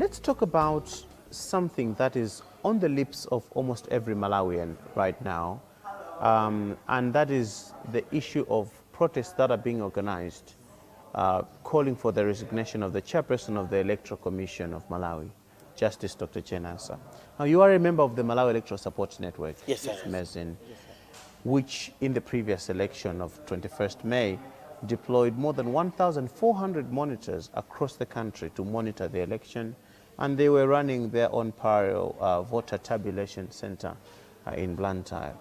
let's talk about something that is on the lips of almost every Malawian right now, and that is the issue of protests that are being organized, calling for the resignation of the chairperson of the Electoral Commission of Malawi, Justice Dr. Jane Ansah. Now, you are a member of the Malawi Electoral Support Network, yes, MESN, which in the previous election of 21st May deployed more than 1,400 monitors across the country to monitor the election, and they were running their own Parallel Voter Tabulation Center in Blantyre.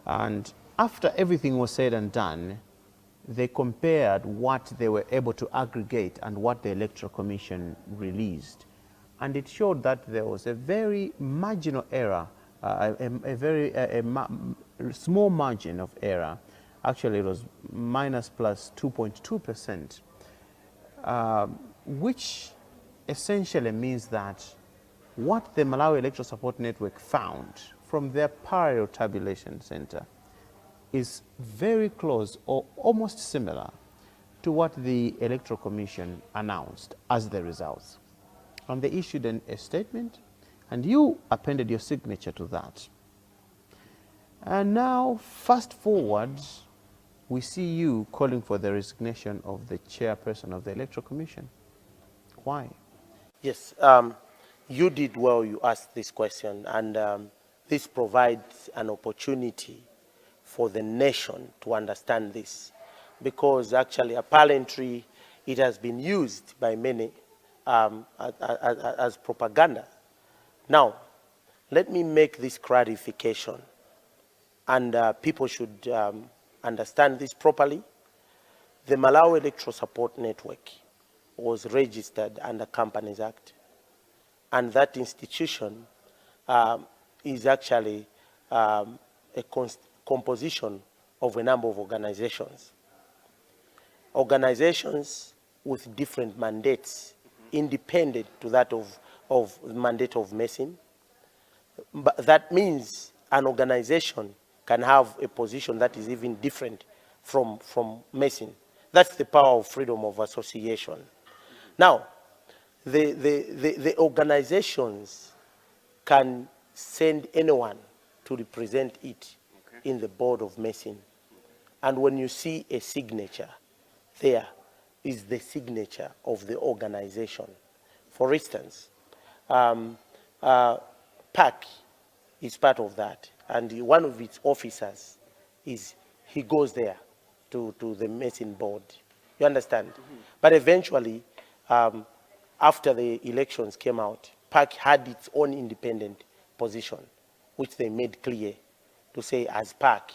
And after everything was said and done, they compared what they were able to aggregate and what the Electoral Commission released. And it showed that there was a very marginal error, a very small margin of error. Actually, it was minus plus 2.2%, which essentially means that what the Malawi Electoral Support Network found from their Parallel Tabulation Center is very close or almost similar to what the Electoral Commission announced as the results. And they issued a statement, and you appended your signature to that. And now, fast forward, we see you calling for the resignation of the chairperson of the Electoral Commission. Why? Yes, you did well, you asked this question, and this provides an opportunity for the nation to understand this, because actually apparently it has been used by many as propaganda. Now, let me make this clarification, and people should understand this properly. The Malawi Electoral Support Network was registered under Companies Act, and that institution is actually a composition of a number of organizations. Organizations with different mandates, independent to that of the mandate of MESN. But that means an organization can have a position that is even different from MESN. That's the power of freedom of association. Now, the organizations can send anyone to represent it in the board of MESN. And when you see a signature, there is the signature of the organization. For instance, PAC is part of that, and one of its officers he goes there to the MESN board. You understand? But eventually, after the elections came out, PAC had its own independent position, which they made clear to say, as PAC,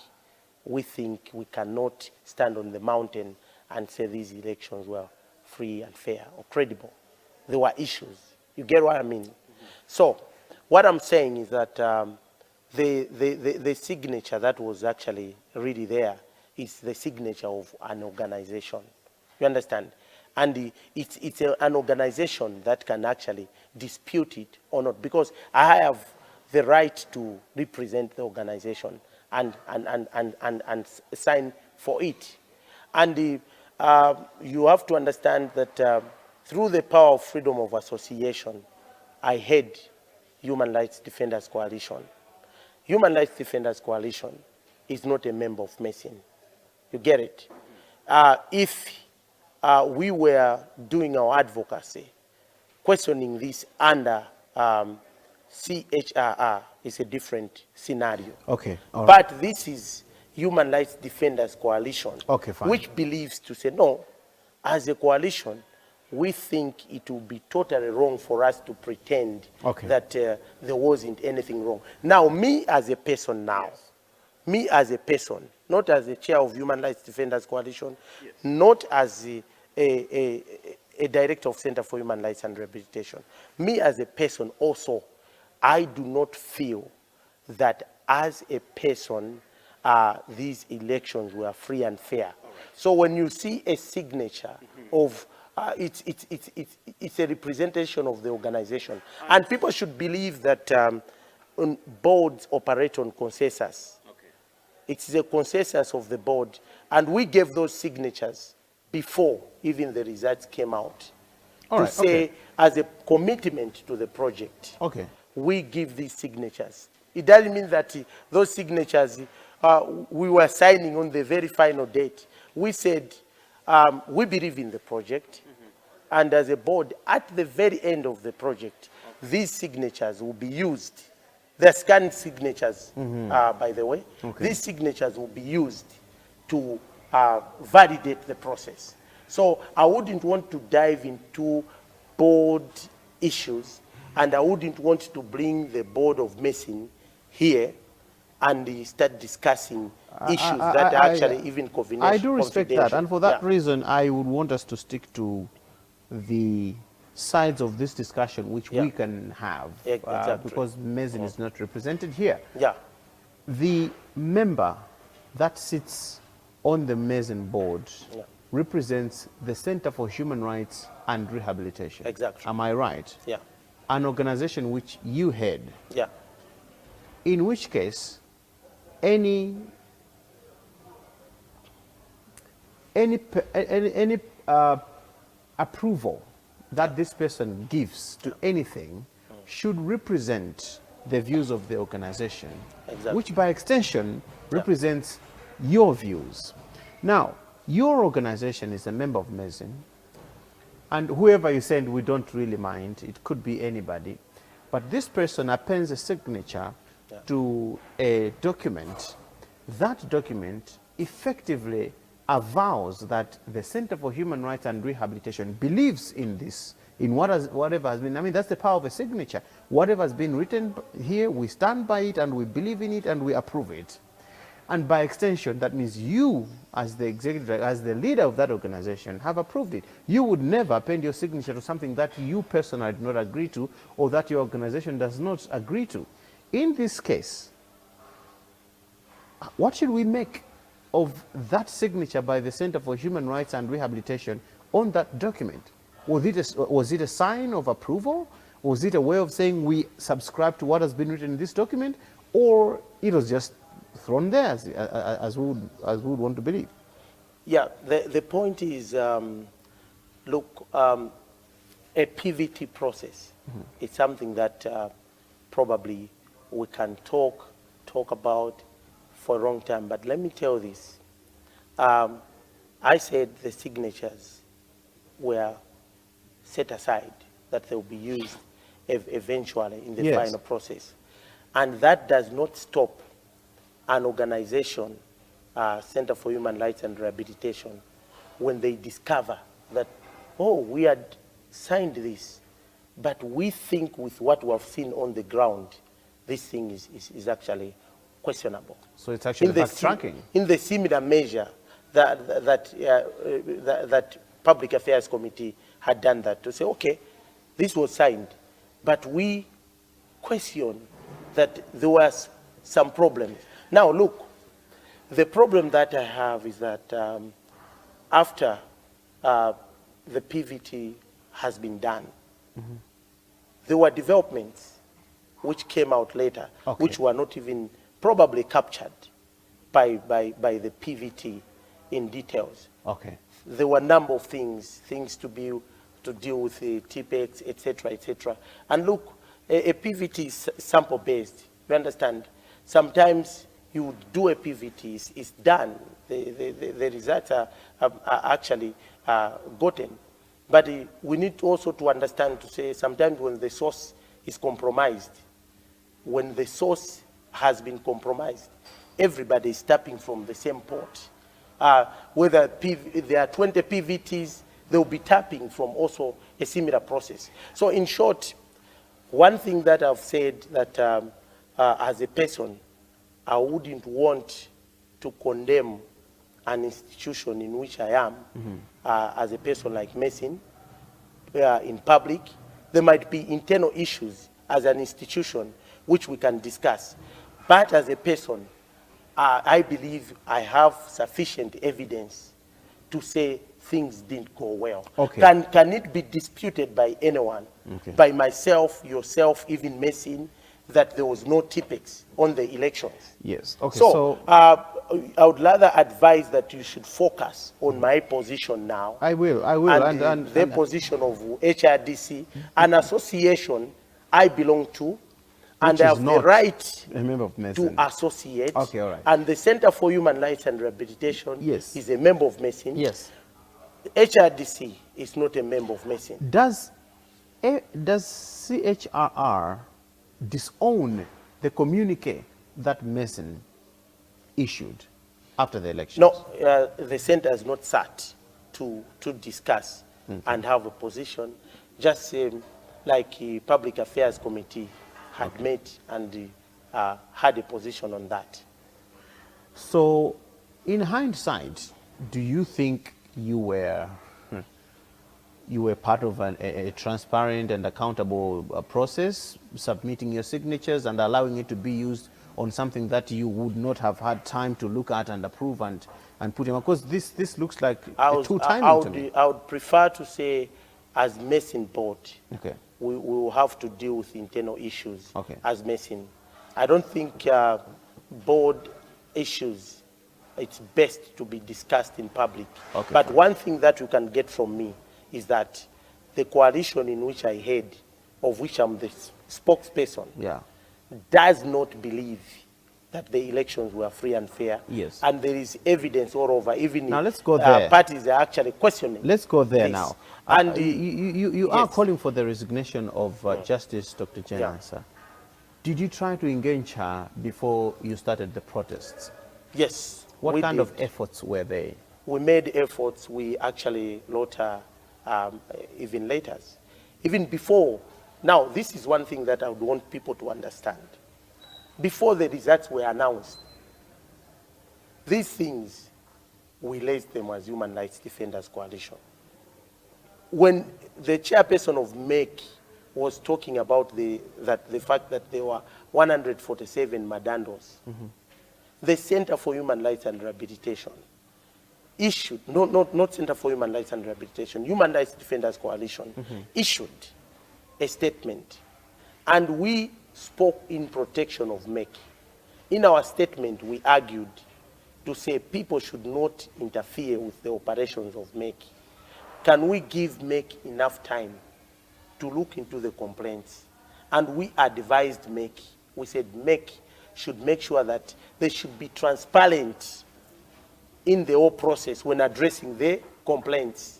we think we cannot stand on the mountain and say these elections were free and fair or credible. There were issues. You get what I mean? So what I'm saying is that the signature that was actually really there is the signature of an organization. You understand? And it's an organization that can actually dispute it or not, because I have the right to represent the organization and sign for it. And you have to understand that through the power of freedom of association, I head Human Rights Defenders Coalition. Human Rights Defenders Coalition is not a member of MESN. You get it? If we were doing our advocacy, questioning this under CHRR is a different scenario. Okay. All but right. This is Human Rights Defenders Coalition, Okay, fine. which believes to say, no, as a coalition, we think it would be totally wrong for us to pretend that there wasn't anything wrong. Now, me as a person now, me as a person, not as the chair of Human Rights Defenders Coalition, not as a director of Center for Human Rights and Rehabilitation, me as a person also, I do not feel that as a person, these elections were free and fair. So when you see a signature of, it's a representation of the organization. And people should believe that boards operate on consensus. It's the consensus of the board. And we gave those signatures before even the results came out. All to right, say, okay. as a commitment to the project, Okay. we give these signatures. It doesn't mean that those signatures we were signing on the very final date. We said we believe in the project, and as a board, at the very end of the project, these signatures will be used. They're scanned signatures, by the way. Okay. These signatures will be used to validate the process. So I wouldn't want to dive into board issues, and I wouldn't want to bring the board of MESN here and start discussing issues that are actually even confidential. I do respect that, and for that reason, I would want us to stick to the sides of this discussion which we can have, Exactly. because MESN is not represented here. Yeah. The member that sits on the MESN board represents the Center for Human Rights and Rehabilitation. Exactly. Am I right? Yeah. An organization which you head. Yeah. In which case, any approval that this person gives to anything should represent the views of the organization, which by extension represents your views. Now, your organization is a member of MESN, and whoever you send, we don't really mind. It could be anybody. But this person appends a signature to a document. That document effectively avows that the Center for Human Rights and Rehabilitation believes in this, in whatever has been. I mean, that's the power of a signature. Whatever has been written here, we stand by it and we believe in it and we approve it. And by extension, that means you, as the executive, as the leader of that organization, have approved it. You would never append your signature to something that you personally do not agree to, or that your organization does not agree to. In this case, what should we make of that signature by the Center for Human Rights and Rehabilitation on that document? Was it a sign of approval? Was it a way of saying we subscribe to what has been written in this document? Or it was just thrown there as we would want to believe? Yeah, the point is, look, a PVT process is something that probably we can talk about for a long time. But let me tell this. I said the signatures were set aside, that they will be used eventually in the final process. And that does not stop an organization, Center for Human Rights and Rehabilitation, when they discover that, oh, we had signed this, but we think with what we have seen on the ground, this thing is actually questionable. So it's actually backtracking. In the similar measure that Public Affairs Committee had done that, to say, okay, this was signed, but we question that there was some problems. Now, look, the problem that I have is that after the PVT has been done, there were developments which came out later, which were not even probably captured by the PVT in details. Okay. There were a number of things to deal with the TPEX, etc., etc. And look, a PVT is sample-based. You understand? Sometimes you do a PVT, it's done. The results are actually gotten. But we need also to understand, to say, sometimes when the source is compromised, when the source has been compromised, everybody is tapping from the same pot. Whether there are 20 PVTs, they will be tapping from also a similar process. So in short, one thing that I've said, that as a person, I wouldn't want to condemn an institution in which I am, as a person like MESN, in public. There might be internal issues as an institution which we can discuss. But as a person, I believe I have sufficient evidence to say things didn't go well. Okay. Can it be disputed by anyone? Okay. By myself, yourself, even MESN, that there was no TPEX on the elections. Yes. Okay. So, I would rather advise that you should focus on my position now. I will. And the position of HRDC, an association I belong to, and I have the right a member of MESN. to associate. Okay, all right. And the Center for Human Rights and Rehabilitation is a member of MESN. Yes. HRDC is not a member of MESN. Does CHRR disown the communique that MESN issued after the election? No, the center has not sat to discuss and have a position. Just like the Public Affairs Committee had met and had a position on that. So, in hindsight, do you think you were part of a transparent and accountable process, submitting your signatures and allowing it to be used on something that you would not have had time to look at and approve and put in? Because this looks like a two-timing to me. I would prefer to say, as MESN board, okay, we will have to deal with internal issues as MESN. I don't think board issues, it's best to be discussed in public. Okay, but one thing that you can get from me is that the coalition in which I head, of which I'm the spokesperson, does not believe that the elections were free and fair. Yes. And there is evidence all over. Even now let's go there. Parties are actually questioning. Let's go there this. now. And you are calling for the resignation of Justice Dr. Jane Ansah. Did you try to engage her before you started the protests? Yes. What kind of efforts were they? We made efforts. We actually wrote her even letters. Even before. Now, this is one thing that I would want people to understand. Before the results were announced, these things, we raised them as Human Rights Defenders Coalition. When the chairperson of MEC was talking about the fact that there were 147 Madandos, the Center for Human Rights and Rehabilitation issued, not Center for Human Rights and Rehabilitation, Human Rights Defenders Coalition issued a statement, and we spoke in protection of MEC. In our statement, we argued to say people should not interfere with the operations of MEC. Can we give MEC enough time to look into the complaints? And we advised MEC, we said MEC should make sure that they should be transparent in the whole process when addressing the complaints.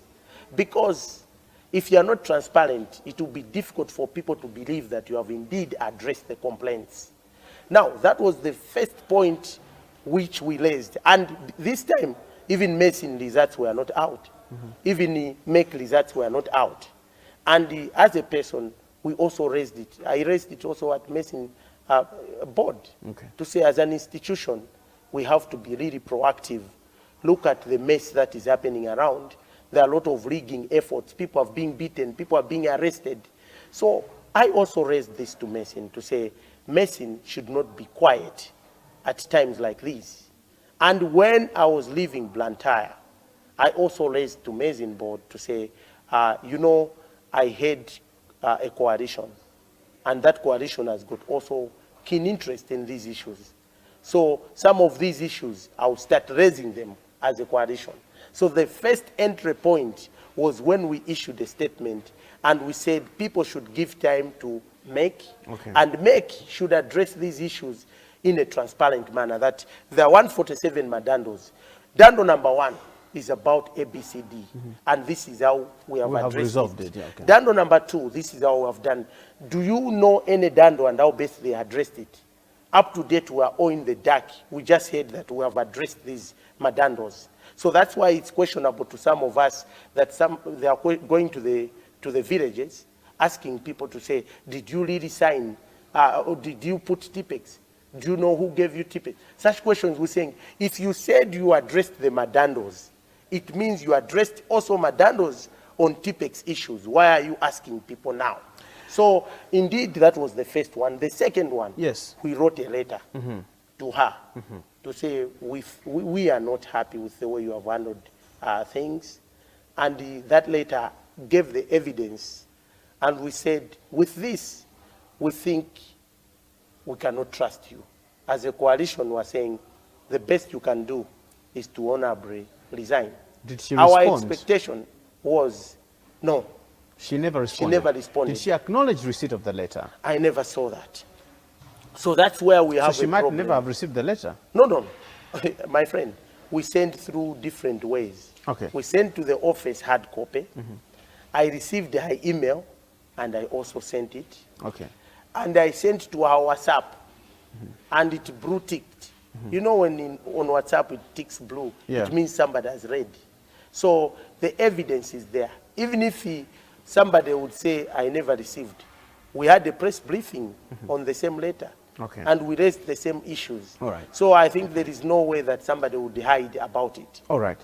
Because if you are not transparent, it will be difficult for people to believe that you have indeed addressed the complaints. Now, that was the first point which we raised. And this time, even MESN results were not out. Even the MEC results were not out. And as a person, we also raised it. I raised it also at MESN board to say, as an institution, we have to be really proactive. Look at the mess that is happening around. There are a lot of rigging efforts. People are being beaten. People are being arrested. So I also raised this to MESN to say MESN should not be quiet at times like this. And when I was leaving Blantyre, I also raised to MESN board to say, you know, I had a coalition, and that coalition has got also keen interest in these issues. So some of these issues, I'll start raising them as a coalition. So the first entry point was when we issued a statement and we said people should give time to MEC, and MEC should address these issues in a transparent manner. That there are 147 Madandos. Dando number 1 is about ABCD, and this is how we have resolved it. Dando number 2, this is how we have done. Do you know any Dando and how best they addressed it? Up to date, we are all in the dark. We just heard that we have addressed these Madandos. So that's why it's questionable to some of us that they are going to the villages, asking people to say, did you really sign, or did you put TPEX? Do you know who gave you TPEX? Such questions we're saying, if you said you addressed the Madandos, it means you addressed also Madandos on TPEX issues. Why are you asking people now? So indeed, that was the first one. The second one, we wrote a letter to her to say we are not happy with the way you have handled things. And that letter gave the evidence. And we said, with this, we think we cannot trust you. As a coalition, we are saying the best you can do is to honorably resign. Did she Our respond? expectation was no. She never responded. She never responded. Did she acknowledge receipt of the letter? I never saw that. So that's where we have So she a might problem. never have received the letter. No. My friend, we sent through different ways. Okay. We sent to the office hard copy. I received her email, and I also sent it. Okay. And I sent to her WhatsApp, and it blue ticked. You know when on WhatsApp it ticks blue, Yeah. it means somebody has read. So the evidence is there. Even if somebody would say, I never received, we had a press briefing on the same letter. Okay. And we raised the same issues. All right. So I think there is no way that somebody would hide about it. All right.